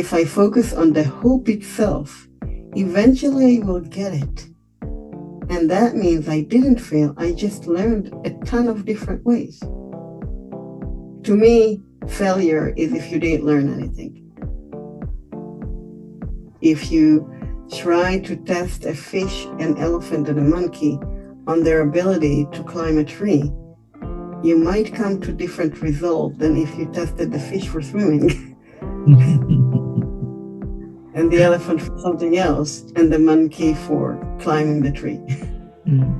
If I focus on the hope itself, eventually I will get it. And that means I didn't fail, I just learned a ton of different ways. To me, failure is if you didn't learn anything. If you try to test a fish, an elephant, and a monkey on their ability to climb a tree, you might come to different results than if you tested the fish for swimming and the elephant for something else and the monkey for climbing the tree.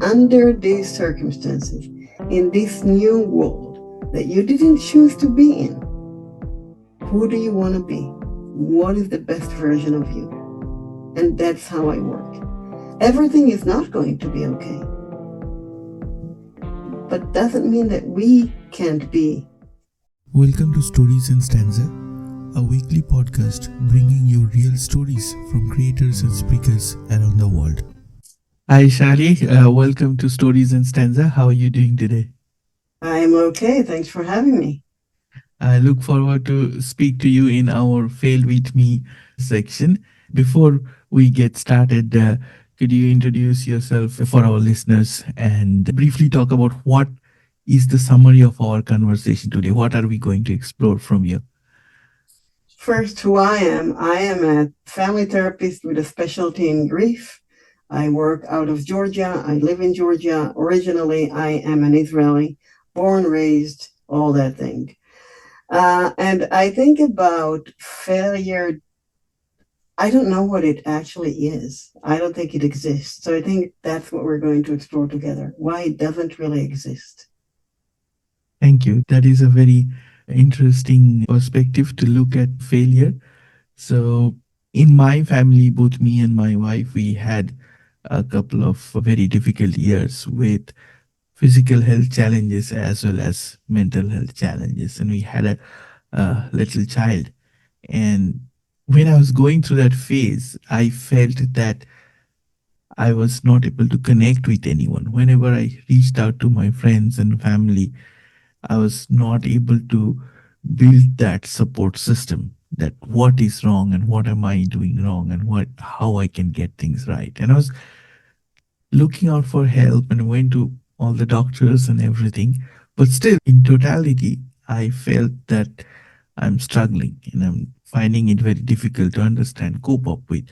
Under these circumstances, in this new world that you didn't choose to be in, who do you want to be? What is the best version of you? And that's how I work. Everything is not going to be okay, but doesn't mean that we can't be. Welcome to Stories and Stanza, a weekly podcast bringing you real stories from creators and speakers around the world. Hi, Shirley. Welcome to Stories and Stanza. How are you doing today? I'm okay. Thanks for having me. I look forward to speak to you in our Fail With Me section. Before we get started, could you introduce yourself for our listeners and briefly talk about what is the summary of our conversation today? What are we going to explore from you? First, who I am. I am a family therapist with a specialty in grief. I work out of Georgia. I live in Georgia. Originally, I am an Israeli, born, raised, all that thing. And I think about failure. I don't know what it actually is. I don't think it exists. So I think that's what we're going to explore together, why it doesn't really exist. Thank you. That is a very interesting perspective to look at failure. So, in my family, both me and my wife, we had a couple of very difficult years with physical health challenges as well as mental health challenges. And we had a little child. And when I was going through that phase, I felt that I was not able to connect with anyone. Whenever I reached out to my friends and family, I was not able to build that support system, that what is wrong and what am I doing wrong and what how I can get things right. And I was looking out for help and went to all the doctors and everything. But still, in totality, I felt that I'm struggling and I'm finding it very difficult to understand, cope up with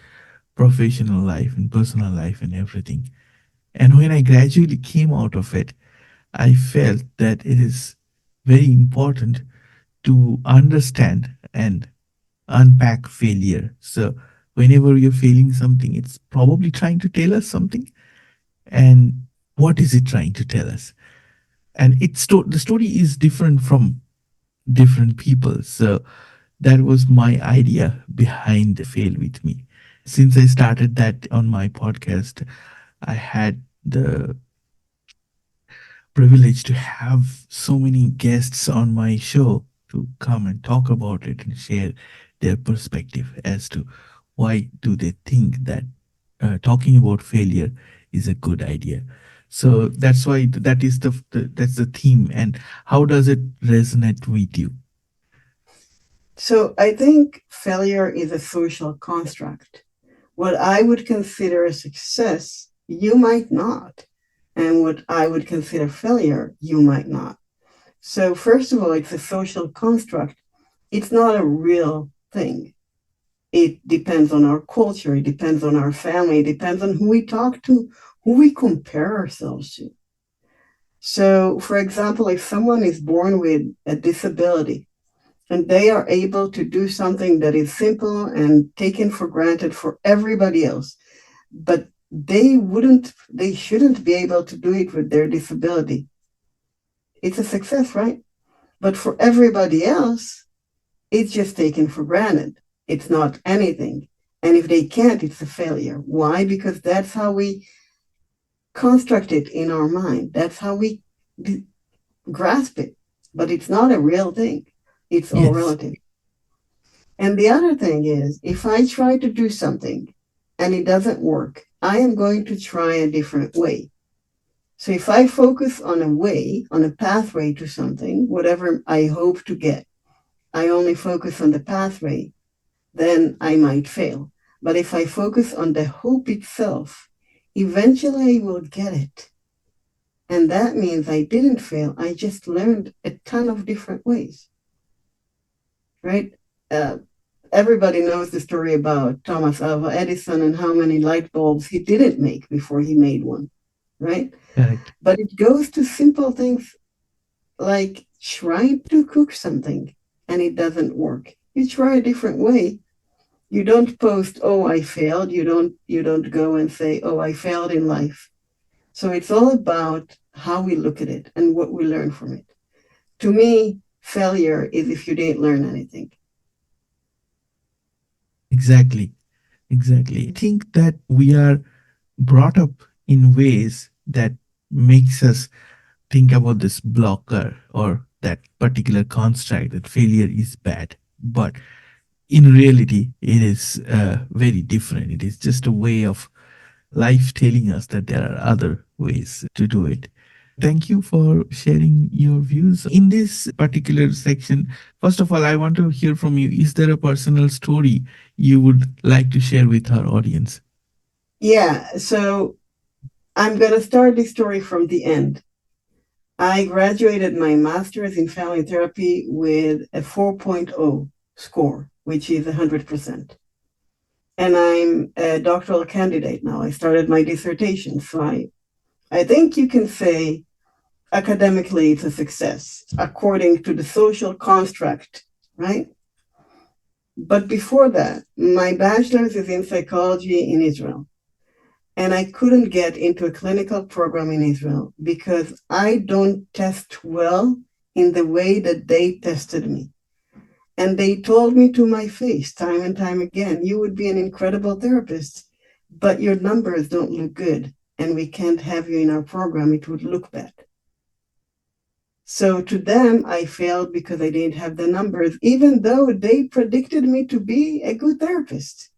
professional life and personal life and everything. And when I gradually came out of it, I felt that it is very important to understand and unpack failure. So, whenever you're failing something, it's probably trying to tell us something. And what is it trying to tell us? And the story is different from different people. So, that was my idea behind Fail With Me. Since I started that on my podcast, I had the privilege to have so many guests on my show to come and talk about it and share their perspective as to why do they think that talking about failure is a good idea. So that's why that is that's the theme. And how does it resonate with you? So I think failure is a social construct. What I would consider a success, you might not. And what I would consider failure, you might not. So, first of all, it's a social construct. It's not a real thing. It depends on our culture, it depends on our family, it depends on who we talk to, who we compare ourselves to. So, for example, if someone is born with a disability and they are able to do something that is simple and taken for granted for everybody else, but they shouldn't be able to do it with their disability. It's a success, right? But for everybody else, it's just taken for granted. It's not anything. And if they can't, it's a failure. Why? Because that's how we construct it in our mind. That's how we grasp it. But it's not a real thing. It's all Yes. relative. And the other thing is, if I try to do something and it doesn't work, I am going to try a different way. So if I focus on a way, on a pathway to something, whatever I hope to get, I only focus on the pathway, then I might fail. But if I focus on the hope itself, eventually I will get it. And that means I didn't fail. I just learned a ton of different ways, right? Uh, Everybody knows the story about Thomas Alva Edison and how many light bulbs he didn't make before he made one, right? Correct. But it goes to simple things like trying to cook something and it doesn't work. You try a different way. You don't post, "Oh, I failed." You don't go and say, "Oh, I failed in life." So it's all about how we look at it and what we learn from it. To me, failure is if you didn't learn anything. Exactly. Exactly. I think that we are brought up in ways that makes us think about this blocker or that particular construct that failure is bad. But in reality, it is very different. It is just a way of life telling us that there are other ways to do it. Thank you for sharing your views in this particular section. First of all, I want to hear from you. Is there a personal story you would like to share with our audience? Yeah, so I'm going to start this story from the end. I graduated my master's in family therapy with a 4.0 score, which is 100%. And I'm a doctoral candidate now. I started my dissertation. So I think you can say academically it's a success according to the social construct, right? But before that, my bachelor's is in psychology in Israel. And I couldn't get into a clinical program in Israel because I don't test well in the way that they tested me. And they told me to my face time and time again, "You would be an incredible therapist, but your numbers don't look good. And we can't have you in our program. It would look bad." So to them, I failed because I didn't have the numbers, even though they predicted me to be a good therapist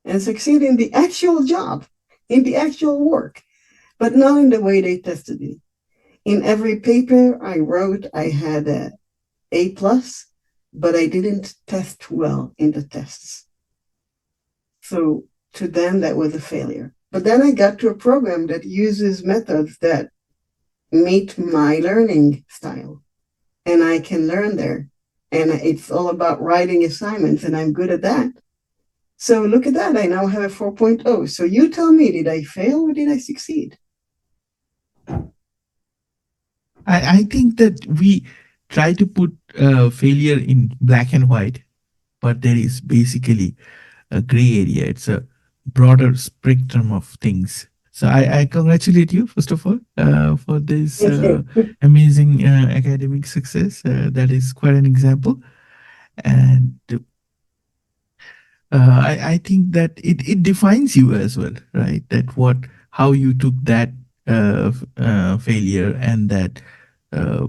and succeed in the actual job, in the actual work, but not in the way they tested me. In every paper I wrote, I had a A plus, but I didn't test well in the tests. So to them, that was a failure. But then I got to a program that uses methods that meet my learning style, and I can learn there. And it's all about writing assignments, and I'm good at that. So look at that. I now have a 4.0. So you tell me, did I fail or did I succeed? I think that we try to put failure in black and white, but there is basically a gray area. It's a broader spectrum of things. So I congratulate you, first of all, for this Thank you. amazing academic success. That is quite an example. And I think that it defines you as well, right? That what, how you took that failure and that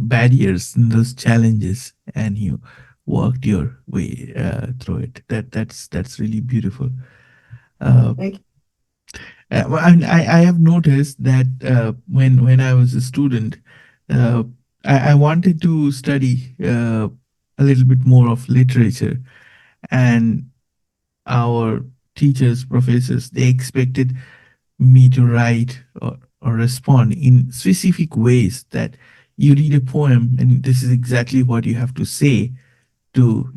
barriers and those challenges, and you worked your way through it. That's really beautiful. Uh, Thank you. well, I have noticed that when I was a student, uh, I wanted to study a little bit more of literature, and our teachers, professors, they expected me to write or respond in specific ways, that you read a poem and this is exactly what you have to say to,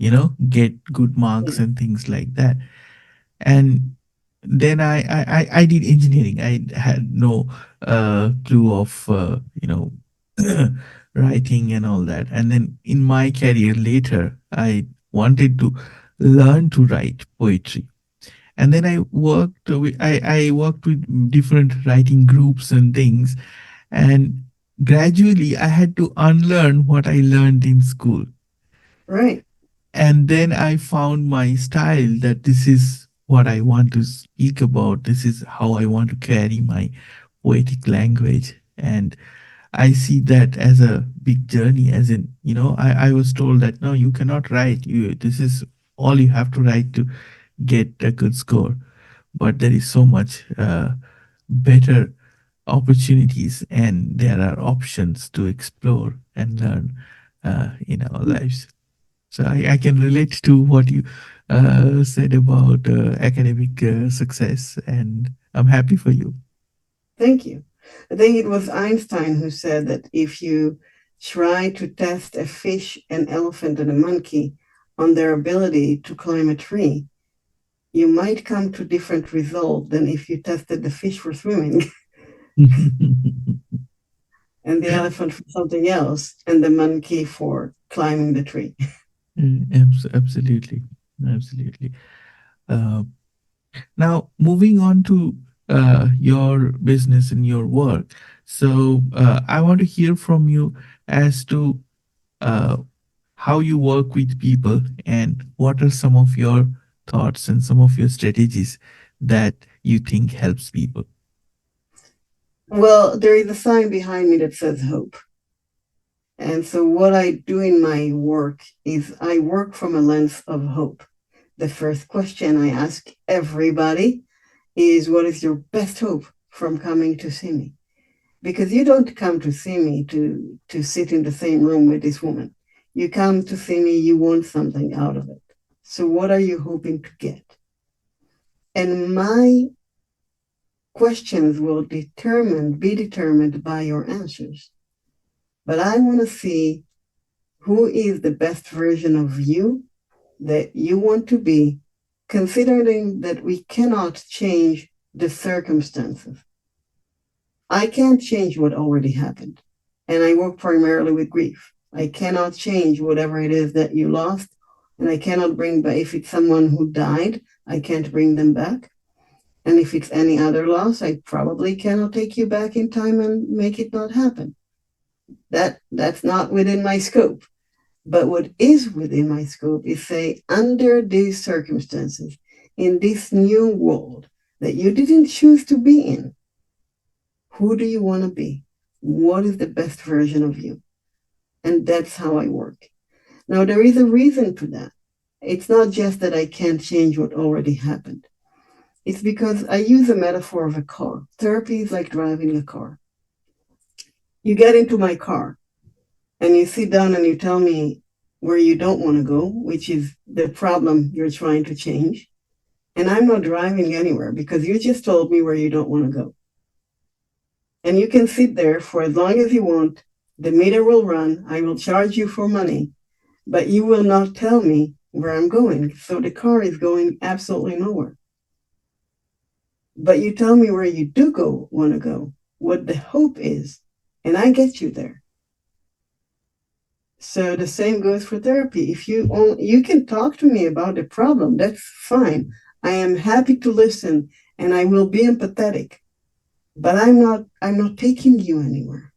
get good marks Yeah. and things like that. And then I did engineering. I had no clue of writing and all that. And then in my career later, I wanted to learn to write poetry. And then I worked with different writing groups and things, and gradually I had to unlearn what I learned in school. Right. And then I found my style, that this is what I want to speak about. This is how I want to carry my poetic language. And I see that as a big journey, as in, I was told that no, you cannot write. This is all you have to write to get a good score. But there is so much better opportunities, and there are options to explore and learn in our lives. So I can relate to what you said about academic success, and I'm happy for you. Thank you. I think it was Einstein who said that if you try to test a fish, an elephant, and a monkey on their ability to climb a tree, you might come to different result than if you tested the fish for swimming and the elephant for something else and the monkey for climbing the tree. Absolutely, absolutely. Uh, Now, moving on to your business and your work. So, I want to hear from you as to uh, how you work with people and what are some of your thoughts and some of your strategies that you think helps people. Well, there is a sign behind me that says hope. And so, what I do in my work is I work from a lens of hope. The first question I ask everybody is, what is your best hope from coming to see me? Because you don't come to see me to sit in the same room with this woman. You come to see me, you want something out of it. So, what are you hoping to get? And my questions will be determined by your answers. But I want to see who is the best version of you that you want to be, considering that we cannot change the circumstances. I can't change what already happened. And I work primarily with grief. I cannot change whatever it is that you lost. And I cannot bring back, if it's someone who died, I can't bring them back. And if it's any other loss, I probably cannot take you back in time and make it not happen. That's not within my scope. But what is within my scope is say, under these circumstances, in this new world that you didn't choose to be in, who do you want to be? What is the best version of you? And that's how I work. Now, there is a reason to that. It's not just that I can't change what already happened. It's because I use a metaphor of a car. Therapy is like driving a car. You get into my car and you sit down and you tell me where you don't want to go, which is the problem you're trying to change. And I'm not driving anywhere because you just told me where you don't want to go. And you can sit there for as long as you want. The meter will run. I will charge you for money, but you will not tell me where I'm going. So the car is going absolutely nowhere. But you tell me where you do go want to go, what the hope is, and I get you there. So the same goes for therapy. If you can talk to me about the problem, that's fine. I am happy to listen and I will be empathetic. But I'm not taking you anywhere.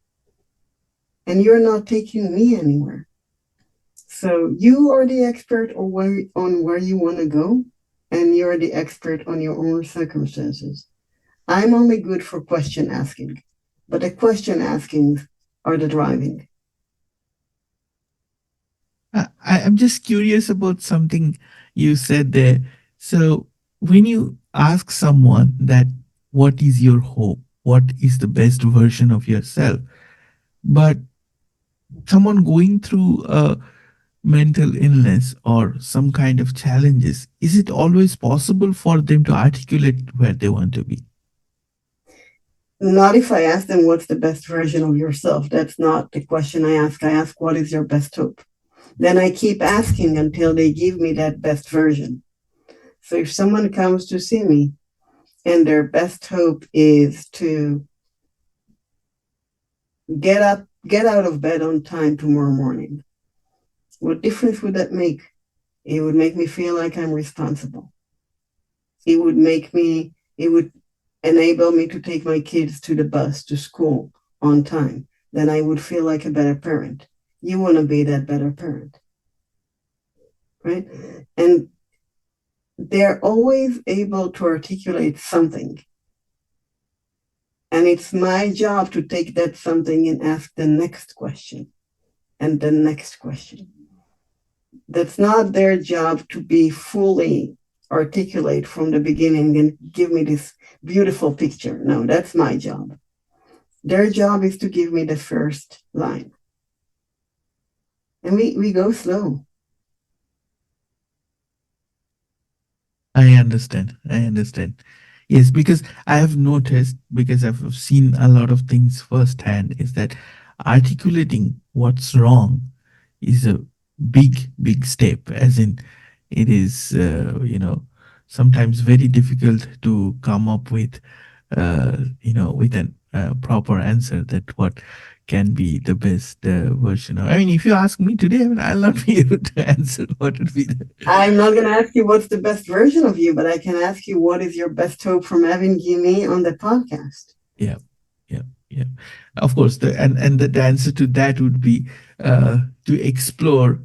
And you're not taking me anywhere. So you are the expert on where you want to go, and you're the expert on your own circumstances. I'm only good for question asking, but the question askings are the driving. I'm just curious about something you said there. So, when you ask someone that, what is your hope? What is the best version of yourself? But someone going through a mental illness or some kind of challenges, is it always possible for them to articulate where they want to be? Not if I ask them what's the best version of yourself. That's not the question I ask. I ask what is your best hope. Then I keep asking until they give me that best version. So if someone comes to see me and their best hope is to get out of bed on time tomorrow morning, what difference would that make? It would make me feel like I'm responsible. It would enable me to take my kids to the bus to school on time. Then I would feel like a better parent. You want to be that better parent, right? And they're always able to articulate something. And it's my job to take that something and ask the next question and the next question. That's not their job to be fully articulate from the beginning and give me this beautiful picture. No, that's my job. Their job is to give me the first line. And we go slow. I understand. I understand. Yes, because I have noticed, because I've seen a lot of things firsthand, is that articulating what's wrong is a big, big step. As in, it is, sometimes very difficult to come up with, with an proper answer that what can be the best version of. I mean, if you ask me today, I mean, I'll not be able to answer what would be the. I'm not going to ask you what's the best version of you, but I can ask you what is your best hope from having me on the podcast. Yeah, yeah, yeah. Of course, the answer to that would be to explore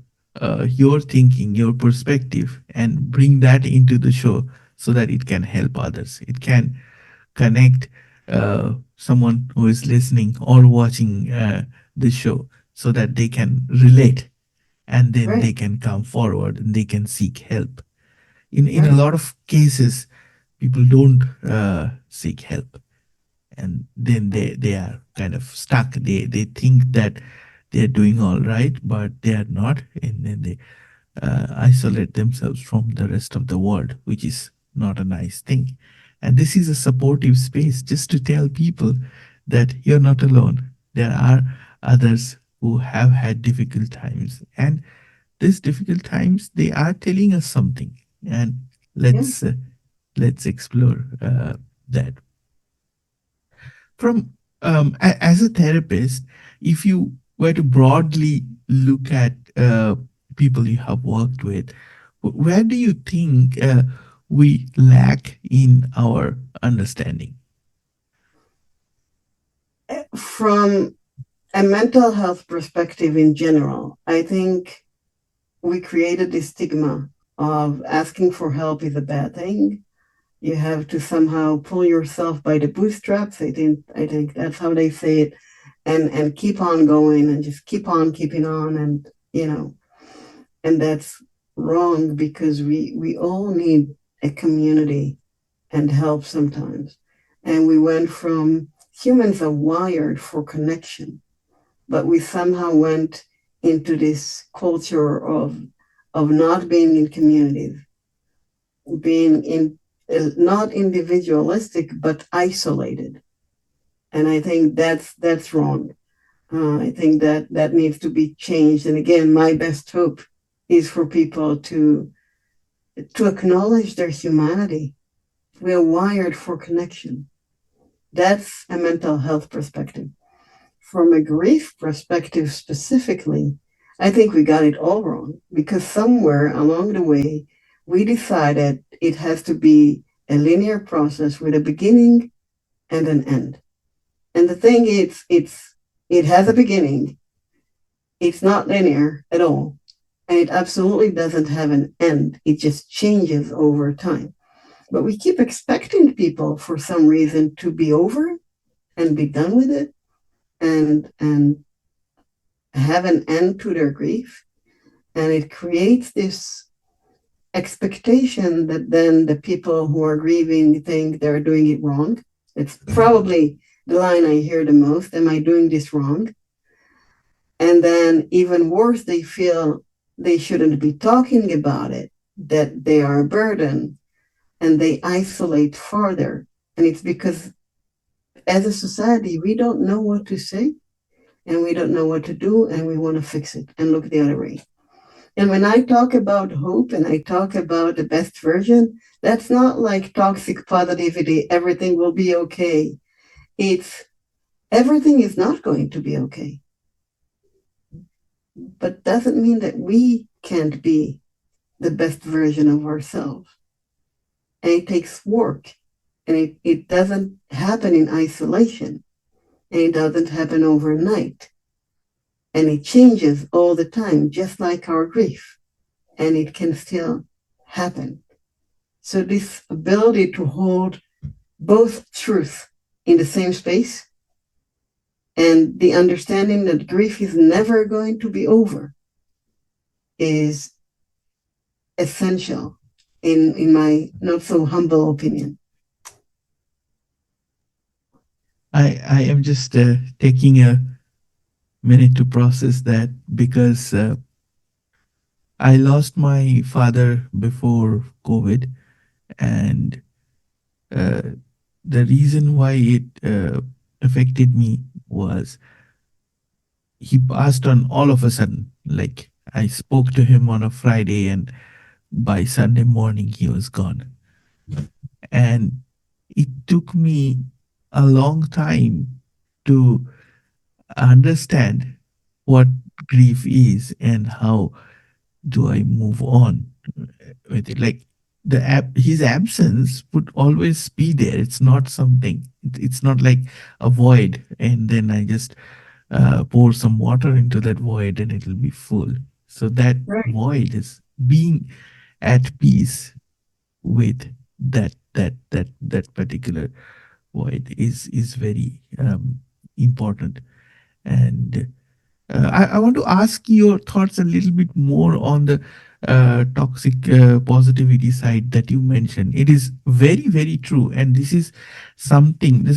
your thinking, your perspective, and bring that into the show so that it can help others. It can connect someone who is listening or watching the show so that they can relate, and then they Right, can come forward and they can seek help. In a right, lot of cases, people don't seek help, and then they are kind of stuck. They think that they're doing all right, but they are not, and then they isolate themselves from the rest of the world, which is not a nice thing. And this is a supportive space just to tell people that you're not alone. There are others who have had difficult times, and these difficult times they are telling us something, and yeah. let's explore that. From as a therapist, if you were to broadly look at people you have worked with, where do you think we lack in our understanding? From a mental health perspective in general, I think we created this stigma of asking for help is a bad thing. You have to somehow pull yourself by the bootstraps. I think that's how they say it, and keep on going and just keep on keeping on, and and that's wrong because we all need a community and help sometimes. And we went from humans are wired for connection, but we somehow went into this culture of not being in communities, being in not individualistic but isolated. And I think that's wrong. I think that needs to be changed. And again, my best hope is for people to acknowledge their humanity. We are wired for connection. That's a mental health perspective. From a grief perspective specifically, I think we got it all wrong because somewhere along the way, we decided it has to be a linear process with a beginning and an end. And the thing is, it has a beginning. It's not linear at all. And it absolutely doesn't have an end. It just changes over time. But we keep expecting people for some reason to be over and be done with it and have an end to their grief. And it creates this expectation that then the people who are grieving think they're doing it wrong. It's probably the line I hear the most. Am I doing this wrong? And then even worse, they feel they shouldn't be talking about it, that they are a burden, and they isolate farther. And it's because as a society, we don't know what to say and we don't know what to do, and we want to fix it and look the other way. And when I talk about hope and I talk about the best version, that's not like toxic positivity, everything will be okay. It's everything is not going to be okay, but doesn't mean that we can't be the best version of ourselves. And it takes work, and it doesn't happen in isolation, and it doesn't happen overnight. And it changes all the time, just like our grief, and it can still happen. So, this ability to hold both truth in the same space and the understanding that grief is never going to be over is essential, in my not so humble opinion. I am just taking a minute to process that because I lost my father before COVID, And uh, the reason why it affected me was he passed on all of a sudden. Like, I spoke to him on a Friday, and by Sunday morning, he was gone. And it took me a long time to understand what grief is and how do I move on with it. Like, his absence would always be there. It's not something. It's not like a void, and then I just pour some water into that void and it'll be full. So that Right. void is being at peace with that particular void is very important. And I want to ask your thoughts a little bit more on the toxic positivity side that you mentioned. It is very, very true. And this is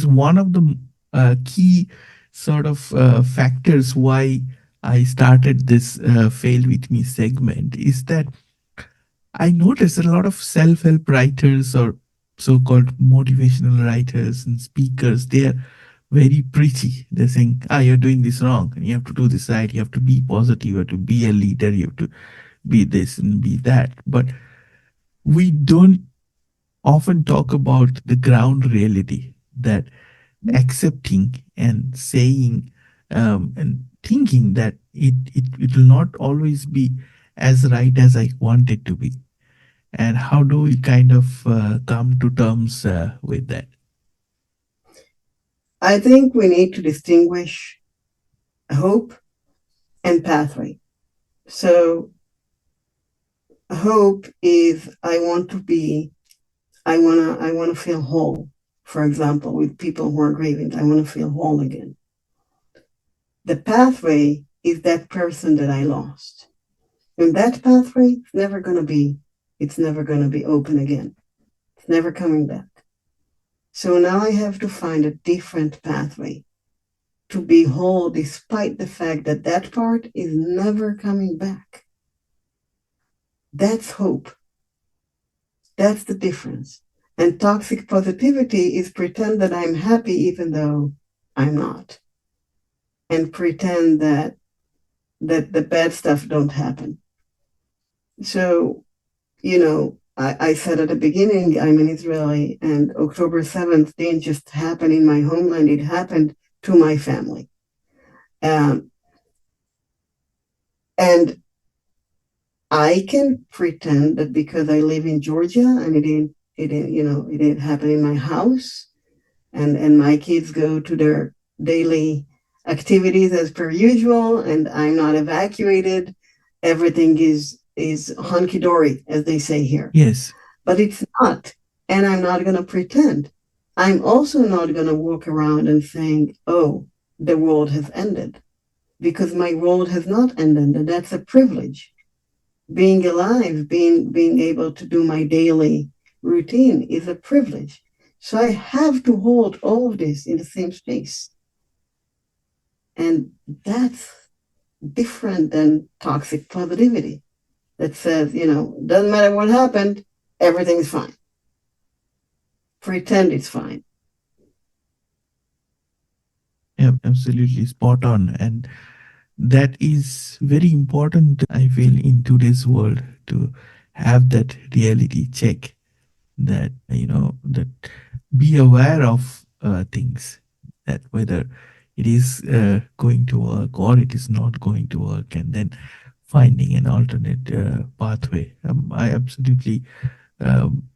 one of the key sort of factors why I started this Fail With Me segment is that I noticed that a lot of self help writers or so called motivational writers and speakers, they are very preachy. They're saying, you're doing this wrong. And you have to do this right. You have to be positive. You have to be a leader. You have to be this and be that. But we don't often talk about the ground reality that accepting and saying and thinking that it will not always be as right as I want it to be. And how do we kind of come to terms with that? I think we need to distinguish hope and pathway. So, hope is I want to feel whole. For example, with people who are grieving, I want to feel whole again. The pathway is that person that I lost. And that pathway is never going to be, it's never going to be open again. It's never coming back. So now I have to find a different pathway to be whole despite the fact that that part is never coming back. That's hope. That's the difference. And toxic positivity is pretend that I'm happy even though I'm not. And pretend that the bad stuff don't happen. So, I said at the beginning, I'm an Israeli, and October 7th didn't just happen in my homeland, it happened to my family. Um, and I can pretend that because I live in Georgia and it didn't happen in my house, and my kids go to their daily activities as per usual, and I'm not evacuated. Everything is hunky dory, as they say here. Yes. But it's not, and I'm not going to pretend. I'm also not going to walk around and saying, "Oh, the world has ended," because my world has not ended, and that's a privilege. Being alive, being able to do my daily routine is a privilege. So I have to hold all of this in the same space. And that's different than toxic positivity that says, doesn't matter what happened, everything's fine. Pretend it's fine. Yeah, absolutely spot on. And that is very important, I feel, in today's world to have that reality check that, that be aware of things, that whether it is going to work or it is not going to work, and then finding an alternate pathway. I absolutely um,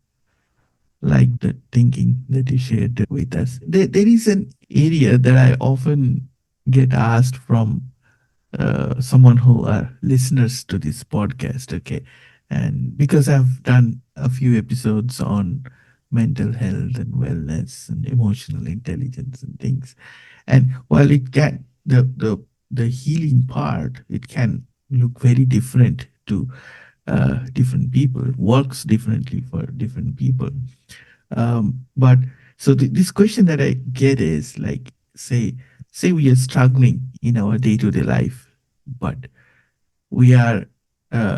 like the thinking that you shared with us. There is an area that I often get asked from someone who are listeners to this podcast, okay? And because I've done a few episodes on mental health and wellness and emotional intelligence and things, and while it can the healing part, it can look very different to different people, works differently for different people. But so this question that I get is like, say we are struggling in our day-to-day life, but we are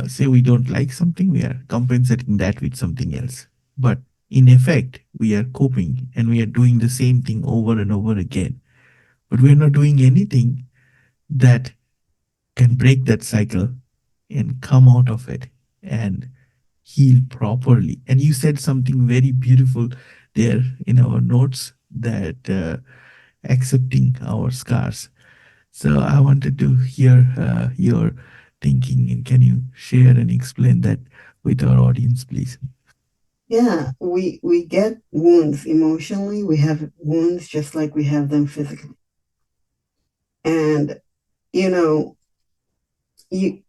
say we don't like something, we are compensating that with something else. But In effect, we are coping and we are doing the same thing over and over again. But we're not doing anything that can break that cycle and come out of it and heal properly. And you said something very beautiful there in our notes, that accepting our scars. So I wanted to hear your thinking, and can you share and explain that with our audience, please? Yeah, we get wounds emotionally. We have wounds just like we have them physically. And you know, you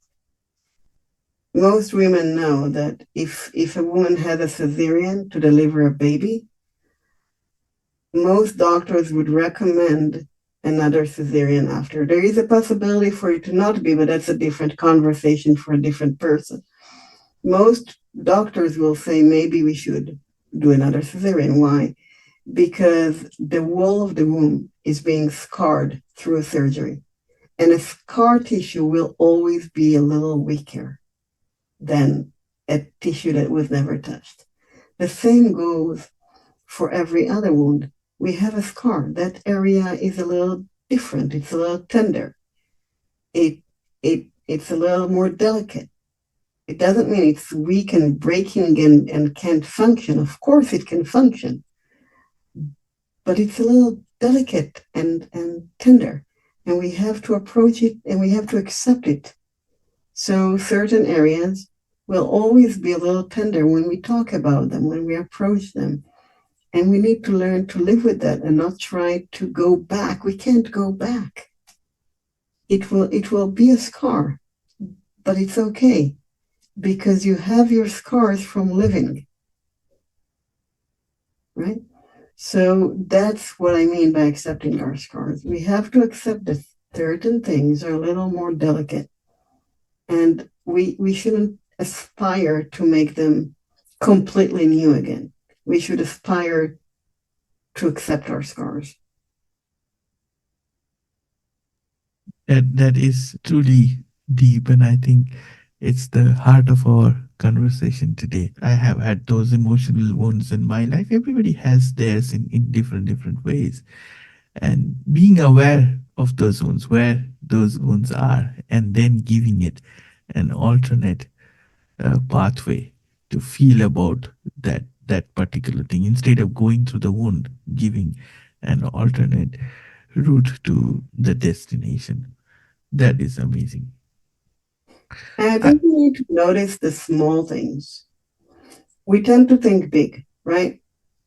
most women know that if a woman had a cesarean to deliver a baby, most doctors would recommend another cesarean after. There is a possibility for it to not be, but that's a different conversation for a different person. Most doctors will say maybe we should do another cesarean. Why? Because the wall of the womb is being scarred through a surgery. And a scar tissue will always be a little weaker than a tissue that was never touched. The same goes for every other wound. We have a scar. That area is a little different. It's a little tender. It's a little more delicate. It doesn't mean it's weak and breaking and can't function. Of course it can function, but it's a little delicate and tender. And we have to approach it and we have to accept it. So certain areas will always be a little tender when we talk about them, when we approach them. And we need to learn to live with that and not try to go back. We can't go back. It will be a scar, but it's okay because you have your scars from living, right? So that's what I mean by accepting our scars. We have to accept that certain things are a little more delicate and we shouldn't aspire to make them completely new again. We should aspire to accept our scars. That is truly deep, and I think it's the heart of our conversation today. I have had those emotional wounds in my life. Everybody has theirs in different ways. And being aware of those wounds, where those wounds are, and then giving it an alternate pathway to feel about that particular thing, instead of going through the wound, giving an alternate route to the destination. That is amazing. And I I, think we need to notice the small things. We tend to think big, right?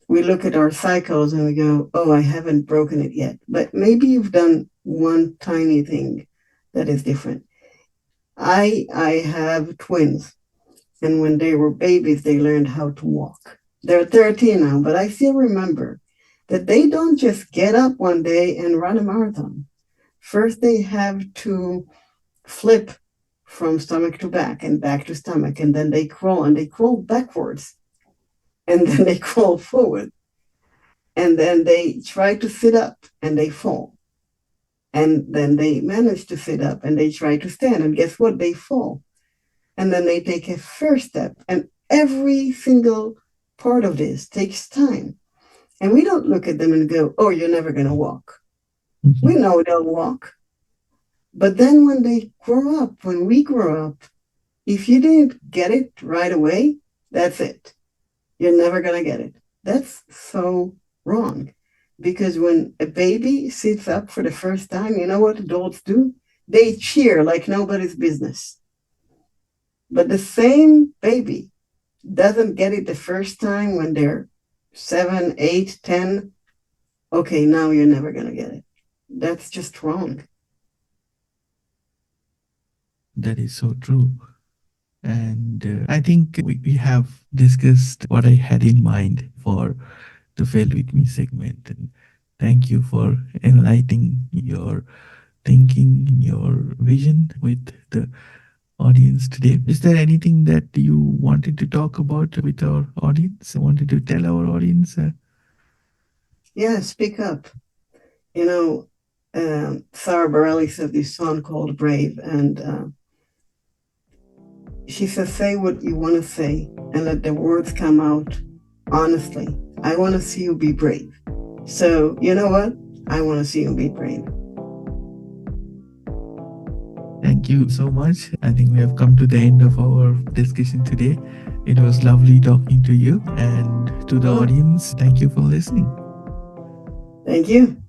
We look at our cycles and we go, oh, I haven't broken it yet. But maybe you've done one tiny thing that is different. I have twins, and when they were babies, they learned how to walk. They're 13 now, but I still remember that they don't just get up one day and run a marathon. First, they have to flip from stomach to back and back to stomach, and then they crawl and they crawl backwards, and then they crawl forward, and then they try to sit up and they fall. And then they manage to sit up and they try to stand, and guess what? They fall. And then they take a first step. And every single part of this takes time. And we don't look at them and go, oh, you're never going to walk. We know they'll walk. But then when they grow up, when we grow up, if you didn't get it right away, that's it. You're never going to get it. That's so wrong. Because when a baby sits up for the first time, you know what adults do? They cheer like nobody's business. But the same baby doesn't get it the first time when they're 7, 8, 10. Okay, now you're never going to get it. That's just wrong. that is so true. And I think we have discussed what I had in mind for the Fail With Me segment. And thank you for enlightening your thinking, your vision with the audience today. Is there anything that you wanted to talk about with our audience? I wanted to tell our audience? Yeah, speak up. You know, Sarah Bareilles has this song called Brave, and she says, say what you want to say and let the words come out Honestly, I want to see you be brave. So, you know what? I want to see you be brave. Thank you so much. I think we have come to the end of our discussion today. It was lovely talking to you, and to the Oh, audience, thank you for listening. thank you.